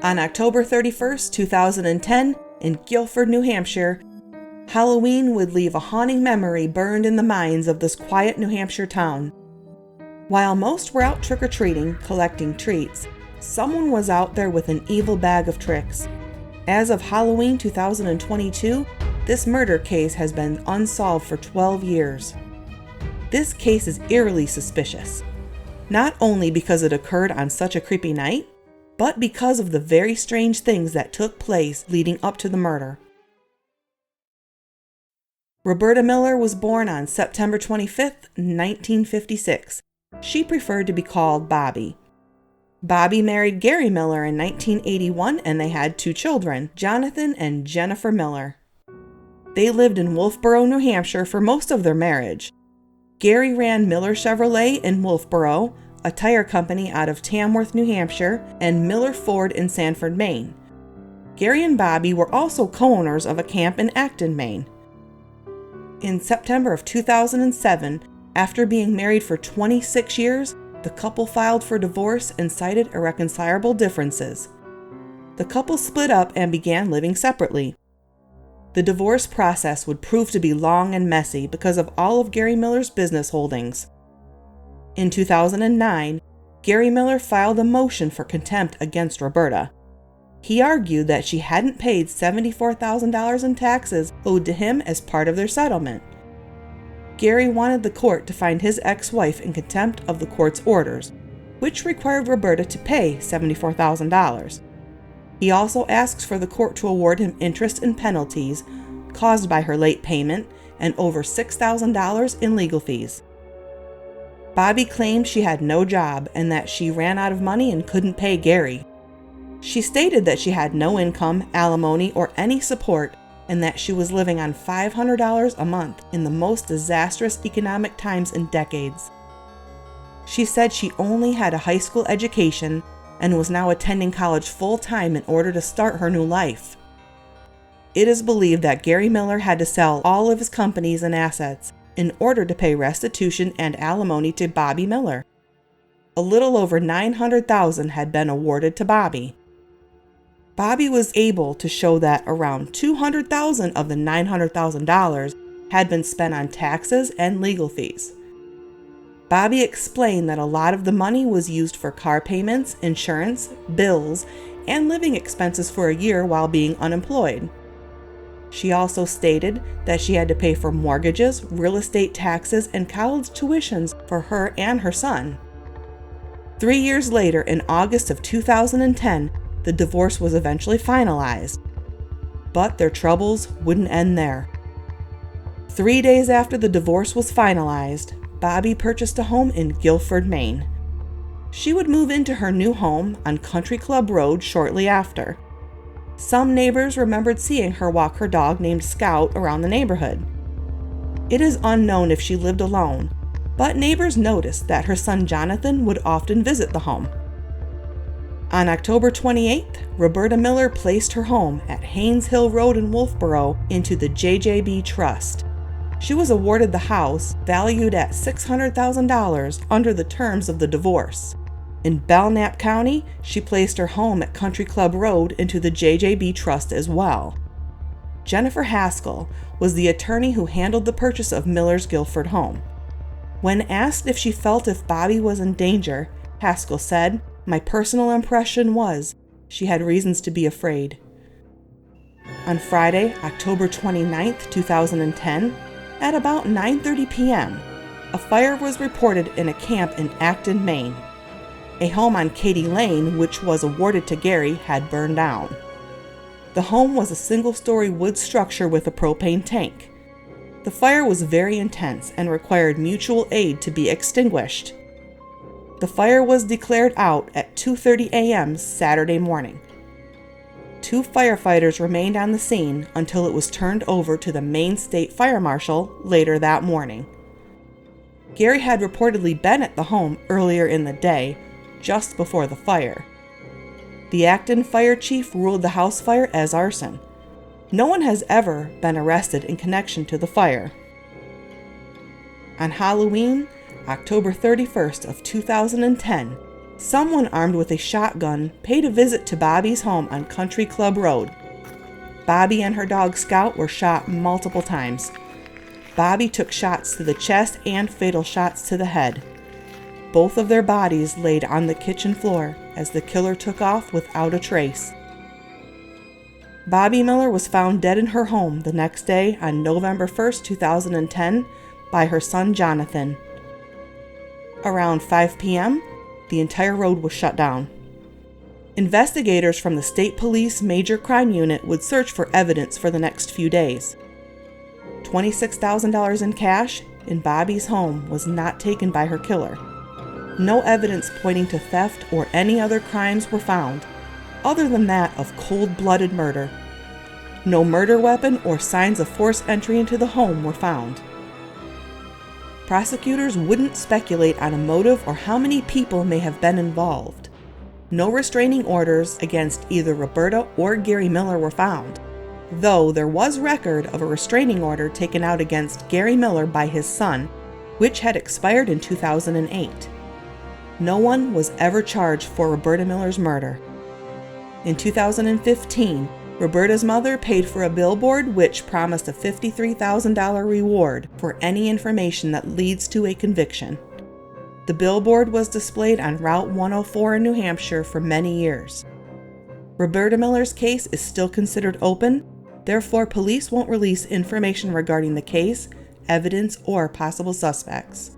On October 31st, 2010, in Guilford, New Hampshire, Halloween would leave a haunting memory burned in the minds of this quiet New Hampshire town. While most were out trick-or-treating, collecting treats, someone was out there with an evil bag of tricks. As of Halloween 2022, this murder case has been unsolved for 12 years. This case is eerily suspicious, not only because it occurred on such a creepy night, but because of the very strange things that took place leading up to the murder. Roberta Miller was born on September 25, 1956. She preferred to be called Bobbie. Bobbie married Gary Miller in 1981 and they had 2 children, Jonathan and Jennifer Miller. They lived in Wolfboro, New Hampshire for most of their marriage. Gary ran Miller Chevrolet in Wolfboro, a tire company out of Tamworth, New Hampshire, and Miller Ford in Sanford, Maine. Gary and Bobbie were also co-owners of a camp in Acton, Maine. In September of 2007, after being married for 26 years, the couple filed for divorce and cited irreconcilable differences. The couple split up and began living separately. The divorce process would prove to be long and messy because of all of Gary Miller's business holdings. In 2009, Gary Miller filed a motion for contempt against Roberta. He argued that she hadn't paid $74,000 in taxes owed to him as part of their settlement. Gary wanted the court to find his ex-wife in contempt of the court's orders, which required Roberta to pay $74,000. He also asks for the court to award him interest and penalties caused by her late payment and over $6,000 in legal fees. Bobbie claimed she had no job and that she ran out of money and couldn't pay Gary. She stated that she had no income, alimony, or any support, and that she was living on $500 a month in the most disastrous economic times in decades. She said she only had a high school education and was now attending college full-time in order to start her new life. It is believed that Gary Miller had to sell all of his companies and assets in order to pay restitution and alimony to Bobbie Miller. A little over $900,000 had been awarded to Bobbie. Bobbie was able to show that around $200,000 of the $900,000 had been spent on taxes and legal fees. Bobbie explained that a lot of the money was used for car payments, insurance, bills, and living expenses for a year while being unemployed. She also stated that she had to pay for mortgages, real estate taxes, and college tuitions for her and her son. 3 years later, in August of 2010, the divorce was eventually finalized. But their troubles wouldn't end there. 3 days after the divorce was finalized, Bobbie purchased a home in Guilford, Maine. She would move into her new home on Country Club Road shortly after. Some neighbors remembered seeing her walk her dog named Scout around the neighborhood. It is unknown if she lived alone, but neighbors noticed that her son Jonathan would often visit the home. On October 28th, Roberta Miller placed her home at Haynes Hill Road in Wolfboro into the JJB Trust. She was awarded the house, valued at $600,000 under the terms of the divorce. In Belknap County, she placed her home at Country Club Road into the JJB Trust as well. Jennifer Haskell was the attorney who handled the purchase of Miller's Guilford home. When asked if she felt if Bobbie was in danger, Haskell said, "My personal impression was she had reasons to be afraid." On Friday, October 29th, 2010, at about 9:30 p.m., a fire was reported in a camp in Acton, Maine. A home on Katy Lane, which was awarded to Gary, had burned down. The home was a single-story wood structure with a propane tank. The fire was very intense and required mutual aid to be extinguished. The fire was declared out at 2:30 a.m. Saturday morning. 2 firefighters remained on the scene until it was turned over to the Maine State Fire Marshal later that morning. Gary had reportedly been at the home earlier in the day, just before the fire. The Acton fire chief ruled the house fire as arson. No one has ever been arrested in connection to the fire. On Halloween, October 31st of 2010, Someone armed with a shotgun paid a visit to Bobbie's home on Country Club Road. Bobbie and her dog Scout were shot multiple times. Bobbie took shots to the chest and fatal shots to the head. Both of their bodies laid on the kitchen floor as the killer took off without a trace. Bobbie Miller was found dead in her home the next day on November 1st, 2010, by her son Jonathan. Around 5 p.m., the entire road was shut down. Investigators from the State Police Major Crime Unit would search for evidence for the next few days. $26,000 in cash in Bobbie's home was not taken by her killer. No evidence pointing to theft or any other crimes were found, other than that of cold-blooded murder. No murder weapon or signs of forced entry into the home were found. Prosecutors wouldn't speculate on a motive or how many people may have been involved. No restraining orders against either Roberta or Gary Miller were found, though there was record of a restraining order taken out against Gary Miller by his son, which had expired in 2008. No one was ever charged for Roberta Miller's murder. In 2015, Roberta's mother paid for a billboard which promised a $53,000 reward for any information that leads to a conviction. The billboard was displayed on Route 104 in New Hampshire for many years. Roberta Miller's case is still considered open, therefore police won't release information regarding the case, evidence, or possible suspects.